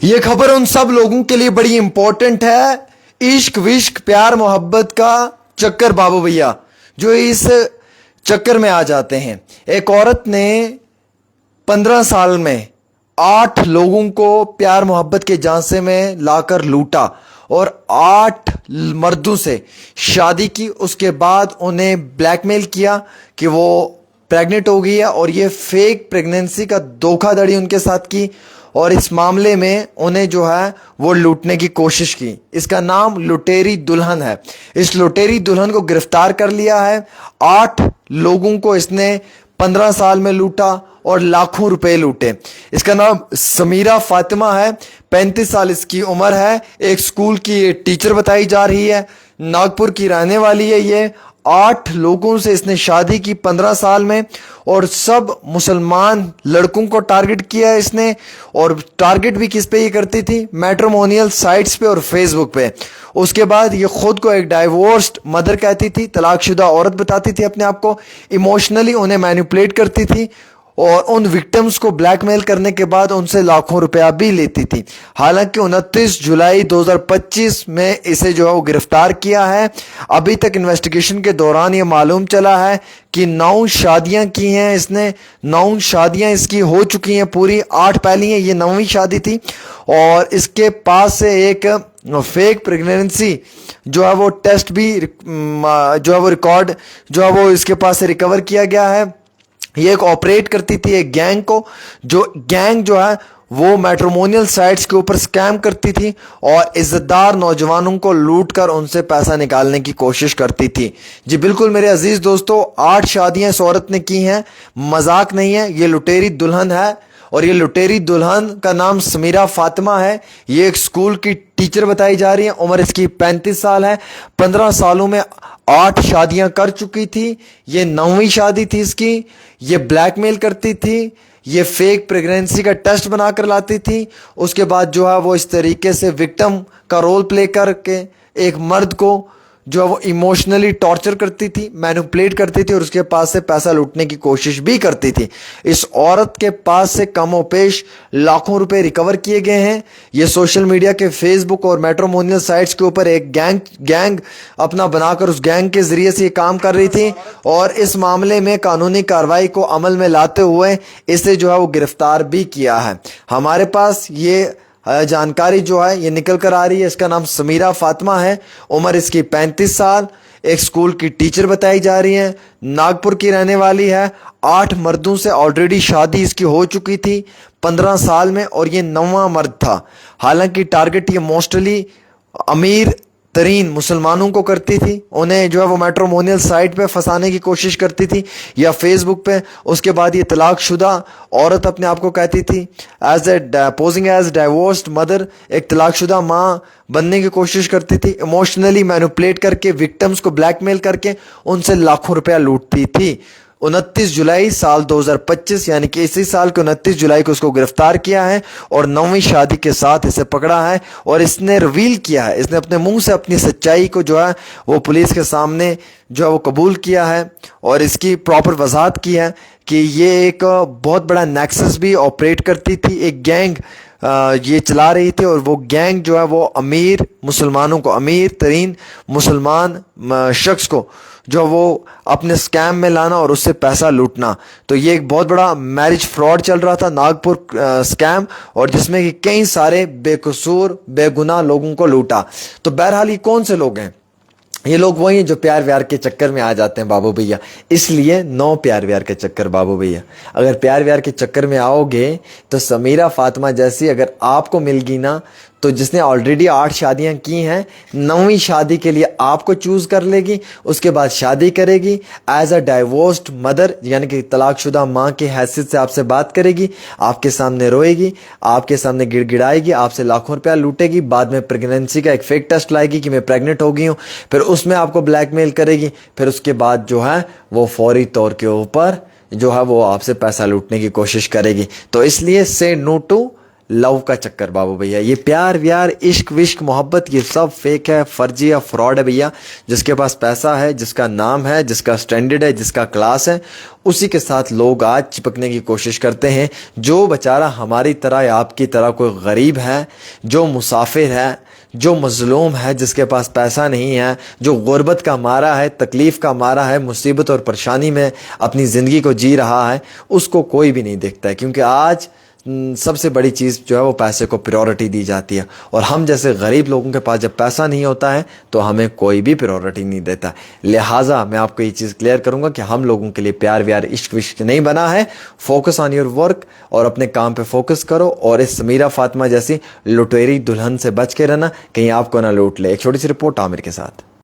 ये खबर उन सब लोगों के लिए बड़ी इंपॉर्टेंट है, इश्क विश्क प्यार मोहब्बत का चक्कर बाबू भैया, जो इस चक्कर में आ जाते हैं। एक औरत ने 15 साल में 8 लोगों को प्यार मोहब्बत के झांसे में लाकर लूटा और 8 मर्दों से शादी की। उसके बाद उन्हें ब्लैकमेल किया कि वो प्रेग्नेंट हो गई है और ये फेक प्रेगनेंसी का धोखाधड़ी उनके साथ की और इस मामले में उन्हें जो है वो लूटने की कोशिश की। इसका नाम लुटेरी दुल्हन है। इस लुटेरी दुल्हन को गिरफ्तार कर लिया है। 8 लोगों को इसने 15 साल में लूटा और लाखों रुपए लूटे। इसका नाम समीरा फातिमा है। 35 साल इसकी उम्र है। एक स्कूल की टीचर बताई जा रही है। नागपुर की रहने वाली है। ये 8 लोगों से इसने शादी की 15 साल में और सब मुसलमान लड़कों को टारगेट किया है इसने। और टारगेट भी किस पे ये करती थी? मैट्रिमोनियल साइट्स पे और फेसबुक पे। उसके बाद ये खुद को एक डाइवोर्स्ड मदर कहती थी, तलाकशुदा औरत बताती थी अपने आप को। इमोशनली उन्हें मैनिपुलेट करती थी और उन विक्टिम्स को ब्लैकमेल करने के बाद उनसे लाखों रुपया भी लेती थी। हालांकि 29 जुलाई 2025 में इसे जो है वो गिरफ्तार किया है। अभी तक इन्वेस्टिगेशन के दौरान ये मालूम चला है कि 9 शादियां की हैं इसने। 9 शादियां इसकी हो चुकी हैं पूरी। 8 पहली हैं, ये 9वीं शादी थी। और इसके पास से एक फेक प्रेगनेंसी जो है वो टेस्ट भी जो है वो रिकॉर्ड जो है वो इसके पास से रिकवर किया गया है। ये एक ऑपरेट करती थी एक गैंग को, जो गैंग जो है वो मैट्रिमोनियल साइट्स के ऊपर स्कैम करती थी और इज्जतदार नौजवानों को लूट कर उनसे पैसा निकालने की कोशिश करती थी। जी बिल्कुल मेरे अजीज दोस्तों, 8 शादियां इस औरत ने की हैं, मजाक नहीं है। ये लुटेरी दुल्हन है और ये लुटेरी दुल्हन का नाम समीरा फातिमा है। ये एक स्कूल की टीचर बताई जा रही है। उम्र इसकी 35 साल है। 15 सालों में 8 शादियां कर चुकी थी। ये 9वीं शादी थी इसकी। ये ब्लैकमेल करती थी। ये फेक प्रेगनेंसी का टेस्ट बनाकर लाती थी। उसके बाद जो है वो इस तरीके से विक्टिम का रोल प्ले करके एक मर्द को जो है वो इमोशनली टॉर्चर करती थी, मैनिपुलेट करती थी और उसके पास से पैसा लूटने की कोशिश भी करती थी। इस औरत के पास से कमोपेश लाखों रुपए रिकवर किए गए हैं। ये सोशल मीडिया के फेसबुक और मैट्रिमोनियल साइट्स के ऊपर एक गैंग अपना बनाकर उस गैंग के जरिए से ये काम कर रही थी और इस मामले में कानूनी कार्रवाई को अमल में लाते हुए इसे जो है वो गिरफ्तार भी किया है। हमारे पास ये जानकारी जो है ये निकल कर आ रही है। इसका नाम समीरा फातिमा है। उम्र इसकी 35 साल। एक स्कूल की टीचर बताई जा रही है। नागपुर की रहने वाली है। 8 मर्दों से ऑलरेडी शादी इसकी हो चुकी थी 15 साल में और ये 9वां मर्द था। हालांकि टारगेट ये मोस्टली अमीर तरीन मुसलमानों को करती थी। उन्हें जो है वो मैट्रिमोनियल साइट पे फंसाने की कोशिश करती थी या फेसबुक पे। उसके बाद ये तलाकशुदा औरत अपने आप को कहती थी, as a posing as divorced mother, एक तलाकशुदा माँ बनने की कोशिश करती थी। इमोशनली मैनिपुलेट करके विक्टिम्स को ब्लैकमेल करके उनसे लाखों रुपया लूटती थी। 29 जुलाई साल 2025 यानी कि इसी साल के 29 जुलाई को उसको गिरफ्तार किया है और 9वीं शादी के साथ इसे पकड़ा है और इसने रिवील किया है, इसने अपने मुंह से अपनी सच्चाई को जो है वो पुलिस के सामने जो है वो कबूल किया है और इसकी प्रॉपर वजाहत की है कि ये एक बहुत बड़ा नेक्सस भी ऑपरेट करती थी। एक गैंग ये चला रही थी और वो गैंग जो है वो अमीर मुसलमानों को, अमीर तरीन मुसलमान शख्स को जो वो अपने स्कैम में लाना और उससे पैसा लूटना। तो ये एक बहुत बड़ा मैरिज फ्रॉड चल रहा था, नागपुर स्कैम, और जिसमें कि कई सारे बेकसूर बेगुनाह लोगों को लूटा। तो बहरहाल ये कौन से लोग हैं? ये लोग वही हैं जो प्यार व्यार के चक्कर में आ जाते हैं बाबू भैया। इसलिए नो प्यार व्यार के चक्कर बाबू भैया। अगर प्यार व्यार के चक्कर में आओगे तो समीरा फातिमा जैसी अगर आपको मिल गई ना, तो जिसने ऑलरेडी 8 शादियां की हैं, 9वीं शादी के लिए आपको चूज कर लेगी। उसके बाद शादी करेगी, एज अ डाइवोर्स्ड मदर यानी कि तलाकशुदा माँ की हैसियत से आपसे बात करेगी, आपके सामने रोएगी, आपके सामने गिड़गिड़ाएगी, आपसे लाखों रुपया लूटेगी। बाद में प्रेगनेंसी का एक फेक टेस्ट लाएगी कि मैं प्रेग्नेंट हो गई हूँ, फिर उसमें आपको ब्लैकमेल करेगी। फिर उसके बाद जो है वो फौरी तौर के ऊपर जो है वो आपसे पैसा लूटने की कोशिश करेगी। तो इसलिए से नो टू लव का चक्कर बाबू भैया। ये प्यार व्यार इश्क विश्क मोहब्बत ये सब फेक है, फर्जी या फ्रॉड है भैया। जिसके पास पैसा है, जिसका नाम है, जिसका स्टैंडर्ड है, जिसका क्लास है, उसी के साथ लोग आज चिपकने की कोशिश करते हैं। जो बेचारा हमारी तरह या आपकी तरह कोई गरीब है, जो मुसाफिर है, जो मजलूम है, जिसके पास पैसा नहीं है, जो गुर्बत का मारा है, तकलीफ़ का मारा है, मुसीबत और परेशानी में अपनी ज़िंदगी को जी रहा है, उसको कोई भी नहीं देखता है। क्योंकि आज सबसे बड़ी चीज़ जो है वो पैसे को प्रायोरिटी दी जाती है। और हम जैसे गरीब लोगों के पास जब पैसा नहीं होता है तो हमें कोई भी प्रायोरिटी नहीं देता। लिहाजा मैं आपको ये चीज़ क्लियर करूंगा कि हम लोगों के लिए प्यार व्यार इश्क विश्क नहीं बना है। फोकस ऑन योर वर्क और अपने काम पे फोकस करो। और इस समीरा फातिमा जैसी लुटेरी दुल्हन से बच के रहना, कहीं आपको ना लूट ले। एक छोटी सी रिपोर्ट आमिर के साथ।